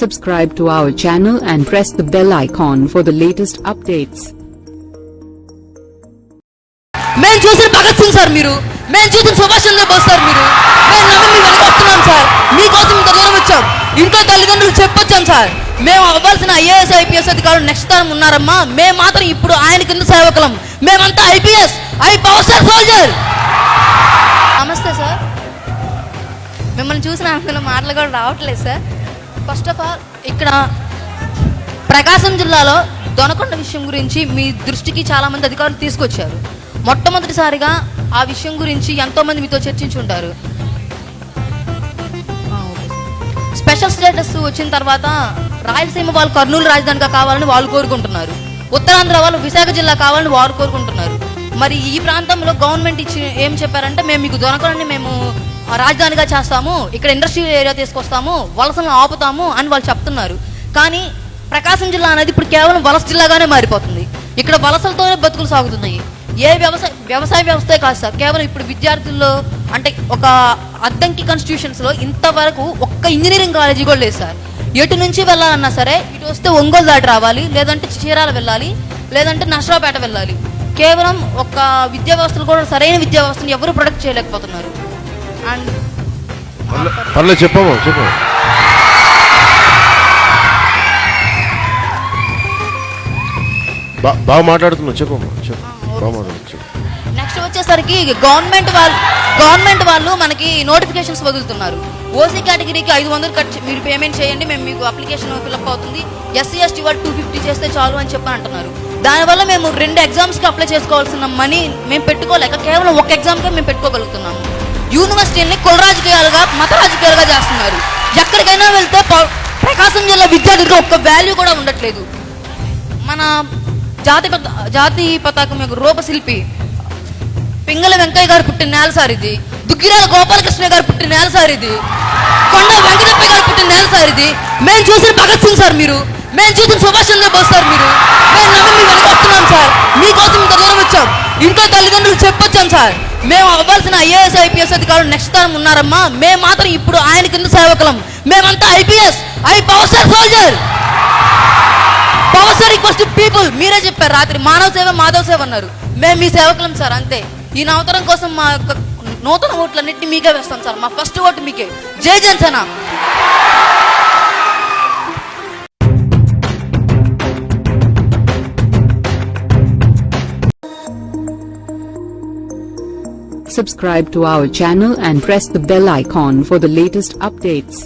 Subscribe to our channel and press the bell icon for the latest updates. మేము చూసిన Bhagat Singh sir మీరు, మేము చూసిన సుభాష్ చంద్రబోస్ సార్ మీరు, మేము నమ్మి మీ వెనక వస్తున్నాం సార్. మీకోసం ఇంత దూరం వచ్చాం, ఇంట్లో తల్లిదండ్రులు చెప్పొచ్చాం సార్. మేము అవ్వాల్సిన ఐఏఎస్ ఐపీఎస్ అధికారులు నెక్స్ట్ తరం ఉన్నారమ్మా, మేము మాత్రం ఇప్పుడు ఆయన కింద సేవకులం. మేమంతా ఐపీఎస్ పవర్ స్టార్ సోల్జర్. నమస్తే సార్, మిమ్మల్ని చూసిన అందులో మాటలు కూడా రావట్లేదు సార్. ఫస్ట్ ఆఫ్ ఆల్ ఇక్కడ ప్రకాశం జిల్లాలో దొనకొండ విషయం గురించి మీ దృష్టికి చాలామంది అధికారులు తీసుకొచ్చారు. మొట్టమొదటిసారిగా ఆ విషయం గురించి ఎంతోమంది మీతో చర్చించుంటారు. స్పెషల్ స్టేటస్ వచ్చిన తర్వాత రాయలసీమ వాళ్ళు కర్నూలు రాజధానిగా కావాలని వాళ్ళు కోరుకుంటున్నారు, ఉత్తరాంధ్ర వాళ్ళు విశాఖ జిల్లా కావాలని వారు కోరుకుంటున్నారు. మరి ఈ ప్రాంతంలో గవర్నమెంట్ ఇచ్చి ఏం చెప్పారంటే, మేము మీకు దొనకొండని మేము రాజధానిగా చేస్తాము, ఇక్కడ ఇండస్ట్రియల్ ఏరియా తీసుకొస్తాము, వలసలను ఆపుతాము అని వాళ్ళు చెప్తున్నారు. కానీ ప్రకాశం జిల్లా అనేది ఇప్పుడు కేవలం వలస జిల్లాగానే మారిపోతుంది. ఇక్కడ వలసలతోనే బతుకులు సాగుతున్నాయి. ఏ వ్యవసాయ వ్యవస్థే కాదు సార్, కేవలం ఇప్పుడు విద్యార్థుల్లో అంటే ఒక అద్దంకి కాన్స్టిట్యూషన్స్లో ఇంతవరకు ఒక్క ఇంజనీరింగ్ కాలేజీ కూడా లేదు సార్. ఎటు నుంచి వెళ్ళాలన్నా సరే ఇటు వస్తే ఒంగోలు దాటి రావాలి, లేదంటే చీరాల వెళ్ళాలి, లేదంటే నర్సరావుపేట వెళ్ళాలి. కేవలం ఒక విద్యా వ్యవస్థలు కూడా సరైన విద్యా వ్యవస్థను ఎవరు ప్రొడక్ట్ చేయలేకపోతున్నారు. అండ్ చెప్పు బాగా మాట్లాడుతున్నావు, చెప్పమ్మా చెప్పు. నెక్స్ట్ వచ్చేసరికి గవర్నమెంట్ వాళ్ళు మనకి నోటిఫికేషన్స్ వదులుతున్నారు. ఓసీ కేటగిరీకి 500 మీరు పేమెంట్ చేయండి, మేము మీకు అప్లికేషన్ ఫిల్అప్ అవుతుంది. ఎస్సీ ఎస్టీ వాళ్ళు 250 చేస్తే చాలు అని చెప్పని అంటున్నారు. దానివల్ల మేము 2 ఎగ్జామ్స్కి అప్లై చేసుకోవాల్సిన మనీ మేము పెట్టుకోలేక కేవలం ఒక ఎగ్జామ్కే మేము పెట్టుకోగలుగుతున్నాము. యూనివర్సిటీని కుల రాజకీయాలుగా మత రాజకీయాలుగా చేస్తున్నారు. ఎక్కడికైనా వెళ్తే ప్రకాశం జిల్లా విద్యార్థులకు ఒక్క వాల్యూ కూడా ఉండట్లేదు. మన జాతి పతాకం యొక్క రూపశిల్పి పింగళ వెంకయ్య గారు పుట్టిన నేల సార్ ఇది, దుగ్గిరాల గోపాలకృష్ణ గారు పుట్టిన నేల సార్ ఇది, కొండ వెంకటప్ప గారు పుట్టిన నేల సార్ ఇది. మేము చూసిన భగత్ సింగ్ సార్ మీరు, మేము చూసిన సుభాష్ చంద్రబోస్ సార్ మీరు, మేము నమ్మి మీ వెనక వస్తున్నాం సార్. మీకోసం ఇంత దూరం వచ్చాం, ఇంట్లో తల్లిదండ్రులు చెప్పొచ్చాం సార్. మేము అవ్వాల్సిన ఐఏఎస్ ఐపీఎస్ అధికారులు నెక్స్ట్ తరం ఉన్నారమ్మా, మేము మాత్రం ఇప్పుడు ఆయన కింద సేవకులం. మేమంతా IPS power star soldier. Power star equals to people. మీరే చెప్పారు రాత్రి, మానవ సేవ మాధవ సేవ అన్నారు. మేము మీ సేవకులం సార్, అంతే. ఈ నవతరం కోసం మా యొక్క నూతన ఓట్లన్నింటినీ మీకే వేస్తాం సార్. మా ఫస్ట్ ఓటు మీకే. జై Janasena. Subscribe to our channel and press the bell icon for the latest updates.